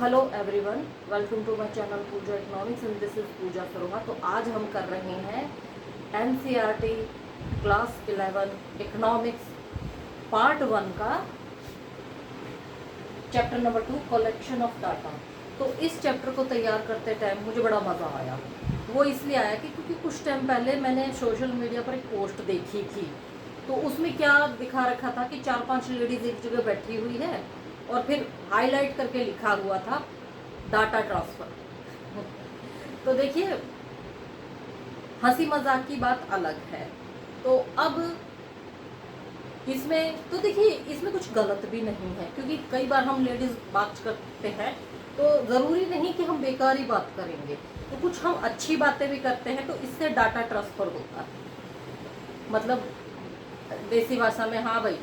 Hello everyone, welcome to my channel Pooja economics and this is Pooja Saroha. तो आज हम कर रहे हैं एनसीईआरटी क्लास 11 इकोनॉमिक्स पार्ट 1 का chapter number 2 collection of data. तो इस चैप्टर को तैयार करते टाइम मुझे बड़ा मज़ा आया। वो इसलिए आया कि क्योंकि कुछ टाइम पहले मैंने सोशल मीडिया पर एक पोस्ट देखी थी। तो उसमें क्या दिखा रखा था कि 4-5 लेडीज़ एक जगह बैठी हुई है और फिर हाईलाइट करके लिखा हुआ था डाटा ट्रांसफर। तो देखिए, हंसी मजाक की बात अलग है। तो अब इसमें तो देखिए, इसमें कुछ गलत भी नहीं है, क्योंकि कई बार हम लेडीज बात करते हैं तो ज़रूरी नहीं कि हम बेकार ही बात करेंगे। तो कुछ हम अच्छी बातें भी करते हैं, तो इससे डाटा ट्रांसफर होता है। मतलब देसी भाषा में हाँ भाई,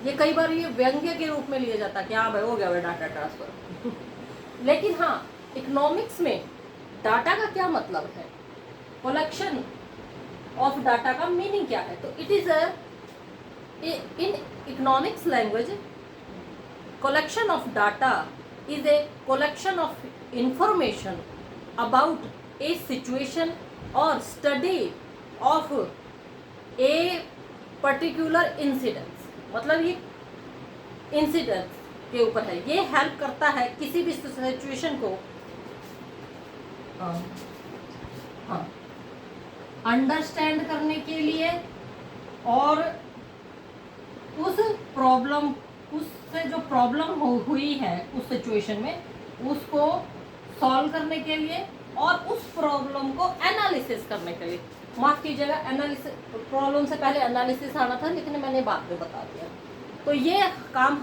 ये कई बार ये व्यंग्य के रूप में लिया जाता है कि हाँ भाई हो गया भाई डाटा ट्रांसफर। लेकिन हाँ, इकोनॉमिक्स में डाटा का क्या मतलब है, कलेक्शन ऑफ डाटा का मीनिंग क्या है। तो it is in economics language, collection of data is a collection of information about a situation or study of a particular incident। मतलब ये इंसिडेंट के ऊपर है, ये हेल्प करता है किसी भी सिचुएशन को अंडरस्टैंड करने के लिए और उस प्रॉब्लम, उससे जो प्रॉब्लम हुई है उस सिचुएशन में, उसको सॉल्व करने के लिए और उस प्रॉब्लम को एनालिसिस करने के लिए। माफ कीजिएगा, एनालिसिस प्रॉब्लम से पहले एनालिसिस आना था, लेकिन मैंने बाद में बता दिया। तो ये काम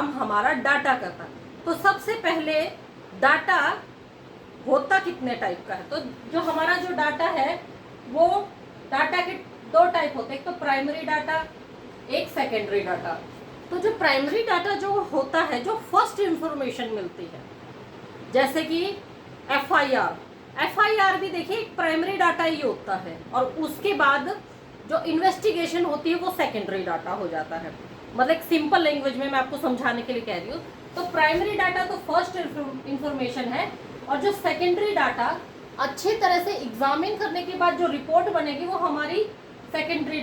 हमारा डाटा करता है। तो सबसे पहले डाटा होता कितने टाइप का है। तो जो हमारा जो डाटा है वो डाटा के दो टाइप होते हैं, एक तो प्राइमरी डाटा, एक सेकेंडरी डाटा। तो जो प्राइमरी डाटा जो होता है, जो फर्स्ट इंफॉर्मेशन मिलती है, जैसे कि एफआईआर भी देखिए एक प्राइमरी डाटा ही होता है, और उसके बाद जो इन्वेस्टिगेशन होती है वो सेकेंडरी डाटा हो जाता है। मतलब एक सिंपल लैंग्वेज में मैं आपको समझाने के लिए कह रही हूँ। तो प्राइमरी डाटा तो फर्स्ट इंफॉर्मेशन है, और जो सेकेंडरी डाटा अच्छी तरह से एग्जामिन करने के बाद जो रिपोर्ट बनेगी वो हमारी सेकेंडरी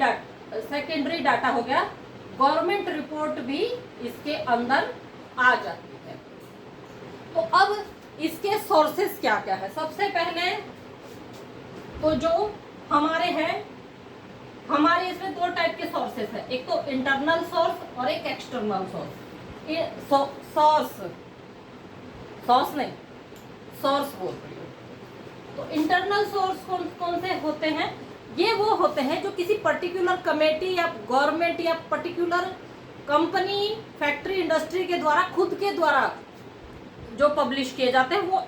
डाटा हो गया। गवर्नमेंट रिपोर्ट भी इसके अंदर आ जाती है। तो अब इसके सोर्सेस क्या क्या है। सबसे पहले तो जो हमारे हैं, हमारे इसमें दो टाइप के सोर्सेस है, एक तो इंटरनल सोर्स और एक एक्सटर्नल सोर्स। सोर्स बोल रही हूँ। तो इंटरनल सोर्स कौन कौन से होते हैं, ये वो होते हैं जो किसी पर्टिकुलर कमेटी या गवर्नमेंट या पर्टिकुलर कंपनी, फैक्ट्री, इंडस्ट्री के द्वारा, खुद के द्वारा जो पब्लिश किए जाते हैं, वो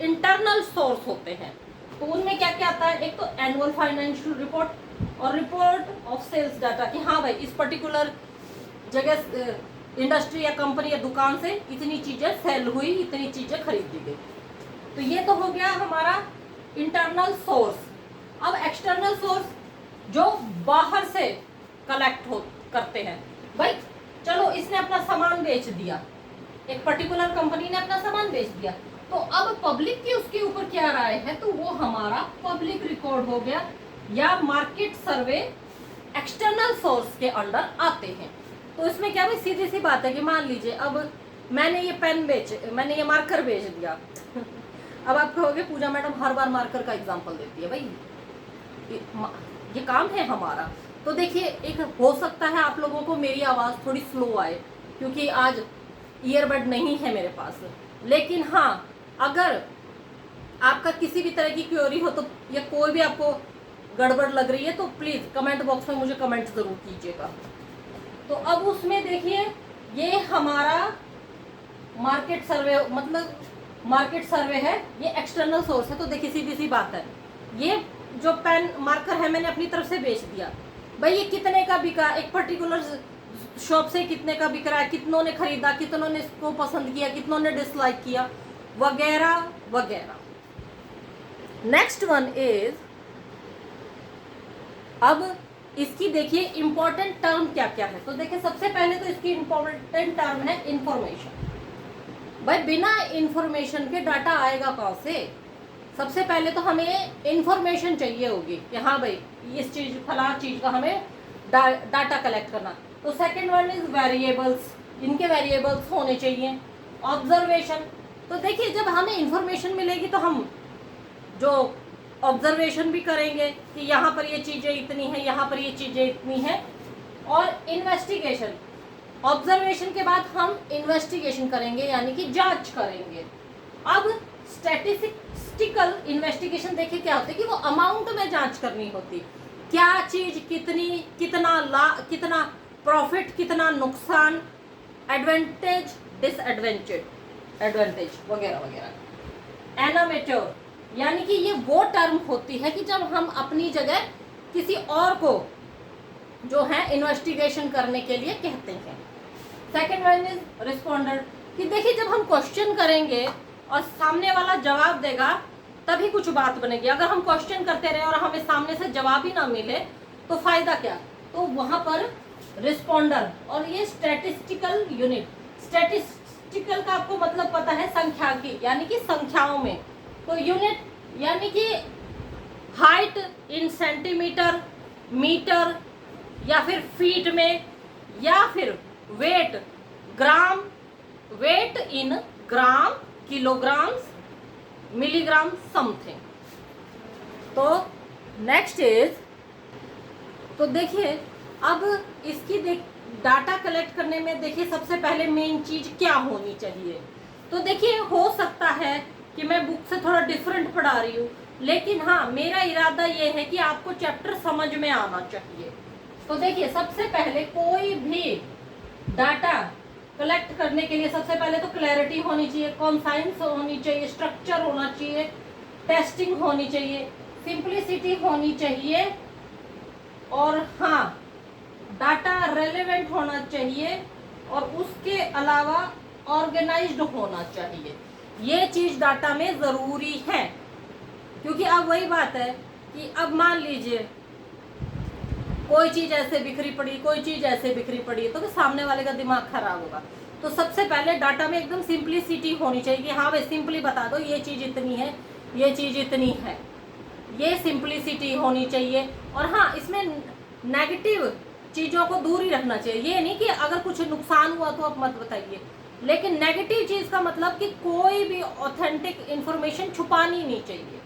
इंटरनल सोर्स होते हैं। तो उनमें क्या क्या आता है, एक तो एनुअल फाइनेंशियल रिपोर्ट और रिपोर्ट ऑफ सेल्स डाटा, कि हाँ भाई इस पर्टिकुलर जगह इंडस्ट्री या कंपनी या दुकान से इतनी चीज़ें सेल हुई, इतनी चीज़ें खरीदी गई। तो ये तो हो गया हमारा इंटरनल सोर्स। अब एक्सटर्नल सोर्स जो बाहर से कलेक्ट करते हैं। भाई चलो, इसने अपना सामान बेच दिया, एक पर्टिकुलर कंपनी ने अपना सामान बेच दिया, तो अब पब्लिक की उसके ऊपर क्या राय है, तो वो हमारा पब्लिक रिकॉर्ड हो गया, या मार्केट सर्वे एक्सटर्नल सोर्स के अंडर आते हैं। तो इसमें क्या भाई, सीधी सी बात है कि मान लीजिए अब मैंने ये मार्कर बेच दिया। अब आप कहोगे पूजा मैडम हर बार मार्कर का एग्जाम्पल देती है। भाई ये काम है हमारा। तो देखिए, एक हो सकता है आप लोगों को मेरी आवाज़ थोड़ी स्लो आए, क्योंकि आज ईयरबड नहीं है मेरे पास। लेकिन हाँ, अगर आपका किसी भी तरह की क्वेरी हो, तो या कोई भी आपको गड़बड़ लग रही है, तो प्लीज़ कमेंट बॉक्स में मुझे कमेंट ज़रूर कीजिएगा। तो अब उसमें देखिए, ये हमारा मार्केट सर्वे है, ये एक्सटर्नल सोर्स है। तो देखिए, सीधी सी बात है, ये जो पेन मार्कर है मैंने अपनी तरफ से बेच दिया। भाई ये कितने का बिका, एक पर्टिकुलर शॉप से कितने का बिक रहा है, कितनों ने खरीदा, कितनों ने इसको पसंद किया, कितनों ने डिसलाइक किया, वगैरह वगैरह। नेक्स्ट वन इज, अब इसकी देखिए इंपॉर्टेंट टर्म क्या क्या है। तो देखिए, सबसे पहले तो इसकी इंपॉर्टेंट टर्म है इंफॉर्मेशन। भाई बिना इंफॉर्मेशन के डाटा आएगा कहाँ से? सबसे पहले तो हमें इंफॉर्मेशन चाहिए होगी कि हाँ भाई इस चीज फला चीज का हमें डाटा कलेक्ट करना। तो सेकंड वन इज वेरिएबल्स, इनके वेरिएबल्स होने चाहिए। ऑब्जर्वेशन, तो देखिए जब हमें इंफॉर्मेशन मिलेगी तो हम जो ऑब्जर्वेशन भी करेंगे कि यहाँ पर ये चीज़ें इतनी हैं, यहाँ पर ये चीज़ें इतनी हैं। और इन्वेस्टिगेशन, ऑब्जर्वेशन के बाद हम इन्वेस्टिगेशन करेंगे यानी कि जांच करेंगे। अब स्टैटिस्टिकल इन्वेस्टिगेशन देखिए क्या होती है कि वो अमाउंट में जांच करनी होती, क्या चीज़ कितनी, कितना प्रॉफिट, कितना नुकसान, एडवांटेज, एडवांटेज वगैरह वगैरह। एनामेच्योर यानी कि ये वो टर्म होती है कि जब हम अपनी जगह किसी और को जो है इन्वेस्टिगेशन करने के लिए कहते हैं। सेकंड वन इज रिस्पोंडर, कि देखिए जब हम क्वेश्चन करेंगे और सामने वाला जवाब देगा तभी कुछ बात बनेगी। अगर हम क्वेश्चन करते रहे और हमें सामने से जवाब ही ना मिले तो फायदा क्या? तो वहां पर रिस्पोंडर। और ये स्टैटिस्टिकल यूनिट, स्टैटिस्टिकल का आपको मतलब पता है संख्याकी यानी कि संख्याओं में। तो यूनिट यानी कि हाइट इन सेंटीमीटर, मीटर या फिर फीट में, या फिर वेट ग्राम, वेट इन ग्राम, किलोग्राम्स, मिलीग्राम, समथिंग। तो नेक्स्ट इज, तो देखिए अब इसकी डाटा कलेक्ट करने में देखिए सबसे पहले मेन चीज क्या होनी चाहिए। तो देखिए हो सकता है कि मैं बुक से थोड़ा डिफरेंट पढ़ा रही हूँ, लेकिन हाँ मेरा इरादा ये है कि आपको चैप्टर समझ में आना चाहिए। तो देखिए सबसे पहले कोई भी डाटा कलेक्ट करने के लिए सबसे पहले तो क्लैरिटी होनी चाहिए, कॉन्साइंस होनी चाहिए, स्ट्रक्चर होना चाहिए, टेस्टिंग होनी चाहिए, सिंप्लिसिटी होनी चाहिए, और हाँ डाटा रेलेवेंट होना चाहिए, और उसके अलावा ऑर्गेनाइज्ड होना चाहिए। ये चीज डाटा में जरूरी है, क्योंकि अब वही बात है कि अब मान लीजिए कोई चीज ऐसे बिखरी पड़ी, कोई चीज ऐसे बिखरी पड़ी, तो सामने वाले का दिमाग खराब होगा। तो सबसे पहले डाटा में एकदम सिंप्लिसिटी होनी चाहिए कि हाँ भाई सिंपली बता दो ये चीज इतनी है, ये चीज इतनी है, ये सिंप्लिसिटी होनी चाहिए। और हाँ इसमें नेगेटिव चीजों को दूर ही रखना चाहिए। ये नहीं कि अगर कुछ नुकसान हुआ तो आप मत बताइए, लेकिन नेगेटिव चीज का मतलब कि कोई भी ऑथेंटिक इंफॉर्मेशन छुपानी नहीं चाहिए।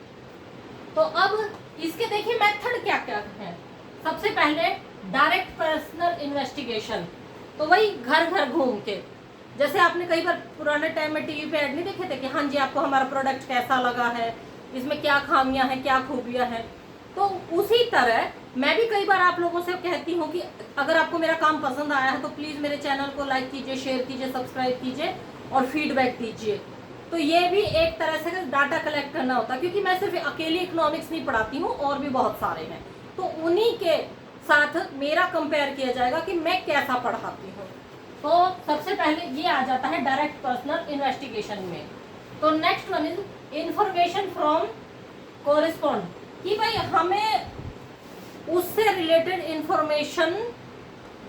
तो अब इसके देखिए मेथड क्या क्या है। सबसे पहले डायरेक्ट पर्सनल इन्वेस्टिगेशन, तो वही घर घर घूम के, जैसे आपने कई बार पुराने टाइम में टीवी पे ऐड नहीं देखे थे कि हाँ जी आपको हमारा प्रोडक्ट कैसा लगा है, इसमें क्या खामियां हैं, क्या खूबियां हैं। तो उसी तरह मैं भी कई बार आप लोगों से कहती हूँ कि अगर आपको मेरा काम पसंद आया है तो प्लीज़ मेरे चैनल को लाइक कीजिए, शेयर कीजिए, सब्सक्राइब कीजिए और फीडबैक दीजिए। तो ये भी एक तरह से डाटा कलेक्ट करना होता है, क्योंकि मैं सिर्फ अकेली इकोनॉमिक्स नहीं पढ़ाती हूँ, और भी बहुत सारे हैं। तो उन्हीं के साथ मेरा कंपेयर किया जाएगा कि मैं कैसा पढ़ाती हूँ। तो सबसे पहले ये आ जाता है डायरेक्ट पर्सनल इन्वेस्टिगेशन में। तो next one is information from correspond, कि भाई हमें उससे रिलेटेड इंफॉर्मेशन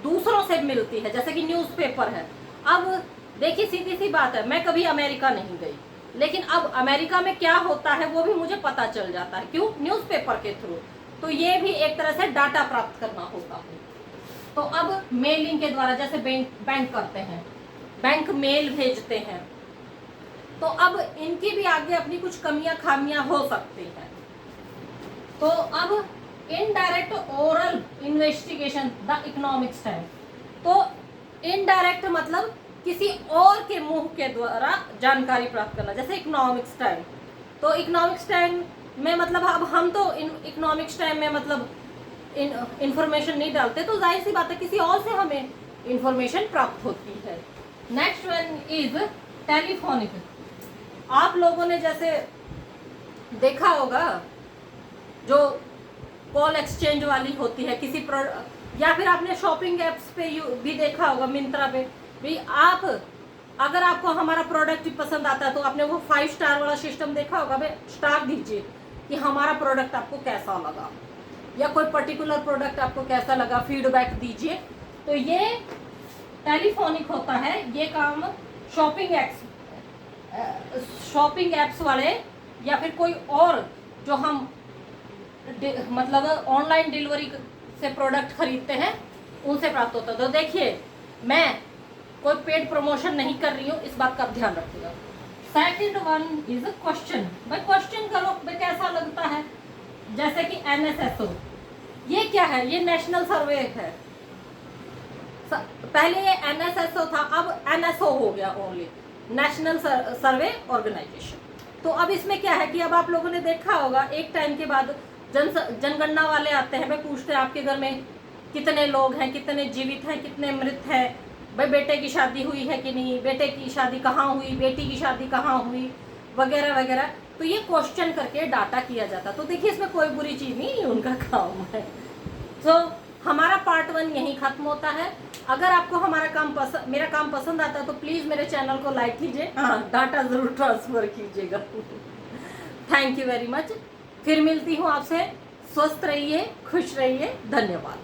दूसरों से मिलती है, जैसे कि न्यूज़पेपर है। अब देखिए सीधी सी बात है, मैं कभी अमेरिका नहीं गई, लेकिन अब अमेरिका में क्या होता है वो भी मुझे पता चल जाता है। क्यों? न्यूज़पेपर के थ्रू। तो ये भी एक तरह से डाटा प्राप्त करना होता है। तो अब मेलिंग के द्वारा, जैसे बैंक करते हैं, बैंक मेल भेजते हैं, तो अब इनकी भी आगे अपनी कुछ कमियां खामियां हो सकती हैं। तो अब indirect oral investigation the economic stand, तो इनडायरेक्ट मतलब किसी और के मुंह के द्वारा जानकारी प्राप्त करना, जैसे इकोनॉमिक स्टैंड। तो इकोनॉमिक स्टैंड में मतलब अब हम तो इकोनॉमिक स्टैंड में मतलब इंफॉर्मेशन नहीं डालते, तो जाहिर सी बात है किसी और से हमें इंफॉर्मेशन प्राप्त होती है। Next one is telephonic. आप लोगों ने जैसे देखा होगा जो कॉल एक्सचेंज वाली होती है किसी या फिर आपने शॉपिंग एप्स पे भी देखा होगा, मिंत्रा पे भी। आप अगर आपको हमारा प्रोडक्ट पसंद आता है तो आपने वो 5 स्टार वाला सिस्टम देखा होगा, भाई स्टार दीजिए कि हमारा प्रोडक्ट आपको कैसा लगा, या कोई पर्टिकुलर प्रोडक्ट आपको कैसा लगा, फीडबैक दीजिए। तो ये टेलीफोनिक होता है, ये काम शॉपिंग शॉपिंग एप्स वाले या फिर कोई और जो हम मतलब ऑनलाइन डिलीवरी से प्रोडक्ट खरीदते हैं उनसे प्राप्त होता है। तो देखिए, मैं कोई पेड प्रमोशन नहीं कर रही हूँ, इस बात का आप ध्यान रखिएगा। Second one is a question. भाई क्वेश्चन करो भाई कैसा लगता है, जैसे कि NSSO, ये क्या है? ये नेशनल सर्वे है। पहले ये NSSO था, अब NSO हो गया, ओनली नेशनल सर्वे ऑर्गेनाइजेशन। तो अब इसमें क्या है कि अब आप लोगों ने देखा होगा एक टाइम के बाद जनगणना वाले आते हैं, भाई पूछते हैं आपके घर में कितने लोग हैं, कितने जीवित हैं, कितने मृत हैं, भाई बेटे की शादी हुई है कि नहीं, बेटे की शादी कहाँ हुई, बेटी की शादी कहाँ हुई, वगैरह वगैरह। तो ये क्वेश्चन करके डाटा किया जाता। तो देखिए इसमें कोई बुरी चीज़ नहीं, ये उनका काम है। तो हमारा पार्ट 1 यहीं खत्म होता है। अगर आपको मेरा काम पसंद आता है तो प्लीज़ मेरे चैनल को लाइक कीजिए, हाँ डाटा ज़रूर ट्रांसफ़र कीजिएगा। Thank you very much. फिर मिलती हूँ आपसे। स्वस्थ रहिए, खुश रहिए, धन्यवाद।